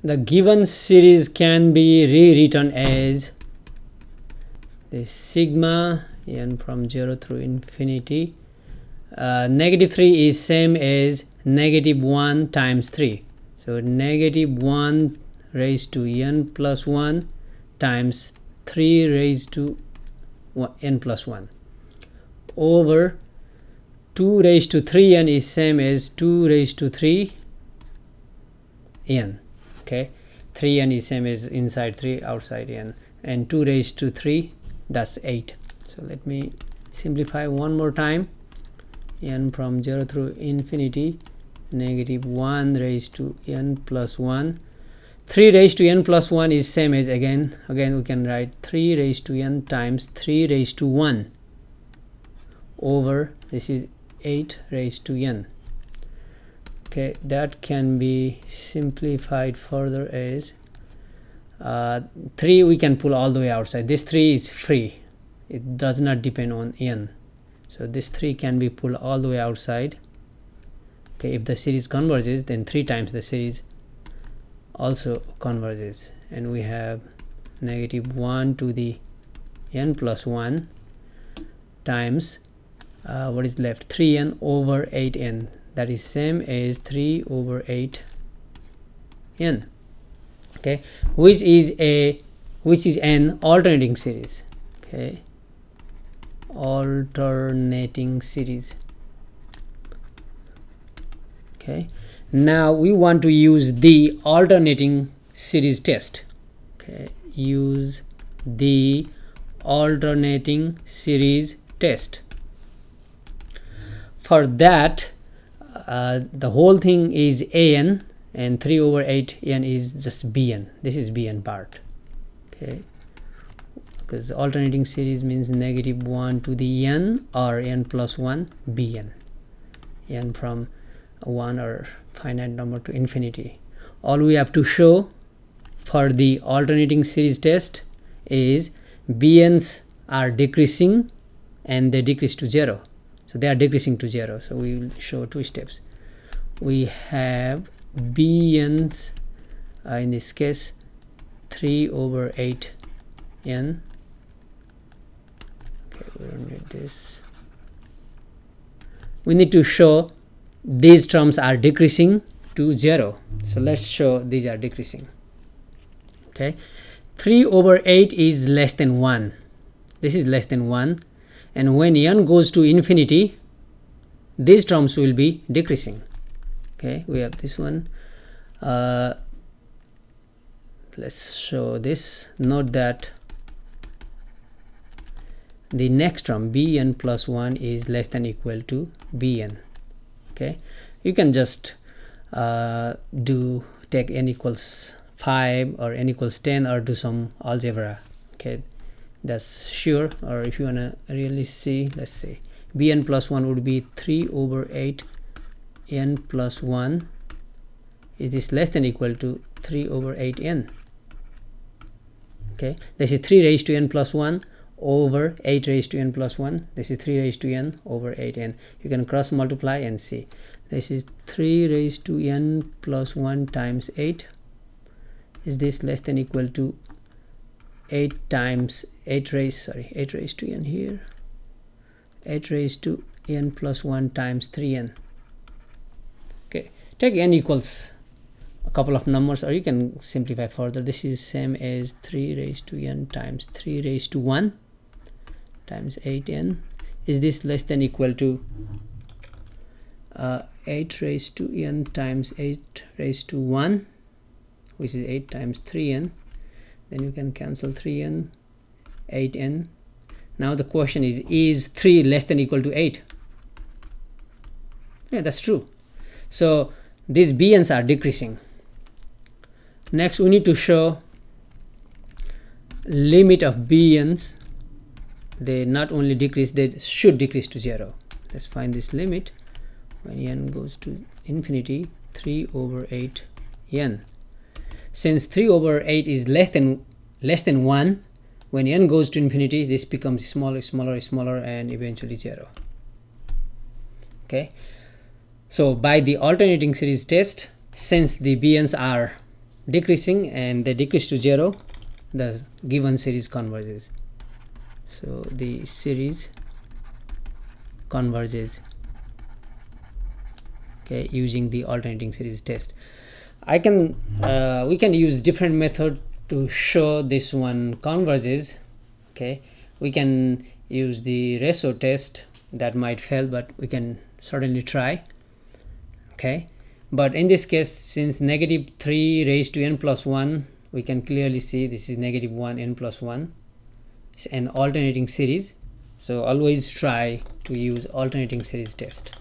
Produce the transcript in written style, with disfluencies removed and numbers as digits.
the given series can be rewritten as the sigma n from 0 through infinity. -3 is same as -1 times 3, so -1 raised to n plus 1 times 3 raised to n plus 1 over 2 raised to 3n is same as 2 raised to 3 n. Okay, 3n is same as inside 3 outside n, and 2 raised to 3, that's 8. So let me simplify one more time. N from 0 through infinity, -1 raised to n plus 1. 3 raised to n plus 1 is same as again we can write 3 raised to n times 3 raised to 1 over this is 8 raised to n. Okay, that can be simplified further as 3 we can pull all the way outside. This 3 is free, it does not depend on n, so this 3 can be pulled all the way outside. Okay, if the series converges, then 3 times the series also converges, and we have -1 to the n plus 1 times what is left, 3n over 8n, that is same as 3 over 8n. Okay, which is an alternating series. Okay, alternating series. Okay, now we want to use the alternating series test. Okay, use the alternating series test. For that, the whole thing is an, and 3 over 8n is just bn. This is bn part. Okay, because alternating series means -1 to the n or n plus 1 bn, n from 1 or finite number to infinity. All we have to show for the alternating series test is bn's are decreasing and they decrease to 0, so they are decreasing to 0. So we will show 2 steps. We have bn's in this case 3 over 8n. Okay, we don't need this. We need to show these terms are decreasing to 0, so let's show these are decreasing. Okay, 3 over 8 is less than 1, this is less than 1, and when n goes to infinity, these terms will be decreasing. Okay, we have this one. Let's show this. Note that the next term bn plus 1 is less than equal to bn. Okay, you can just take n equals 5 or n equals 10 or do some algebra. Okay, that's sure. Or if you want to really see, let's see, bn plus 1 would be 3 over 8 n plus 1. Is this less than equal to 3 over 8n? Okay, this is 3 raised to n plus 1 over 8 raised to n plus 1. This is 3 raised to n over 8n. You can cross multiply and see. This is 3 raised to n plus 1 times 8. Is this less than equal to 8 times 8 raised to n here, 8 raised to n plus 1 times 3n. Okay, take n equals a couple of numbers, or you can simplify further. This is same as 3 raised to n times 3 raised to 1 times 8n. Is this less than equal to 8 raised to n times 8 raised to 1, which is 8 times 3n. Then you can cancel 3n, 8n. Now the question is 3 less than equal to 8? Yeah, that's true. So these bn's are decreasing. Next, we need to show limit of bn's. They not only decrease, they should decrease to 0. Let's find this limit. When n goes to infinity, 3 over 8n. Since 3 over 8 is less than 1, when n goes to infinity, this becomes smaller, smaller, smaller, and eventually 0. Okay, so by the alternating series test, since the bn's are decreasing and they decrease to 0, the given series converges. So the series converges, okay, using the alternating series test. We can use different method to show this one converges. Okay, we can use the ratio test. That might fail, but we can certainly try. Okay, but in this case, since negative 3 raised to n plus 1, we can clearly see this is negative 1 n plus 1 and alternating series. So always try to use alternating series test.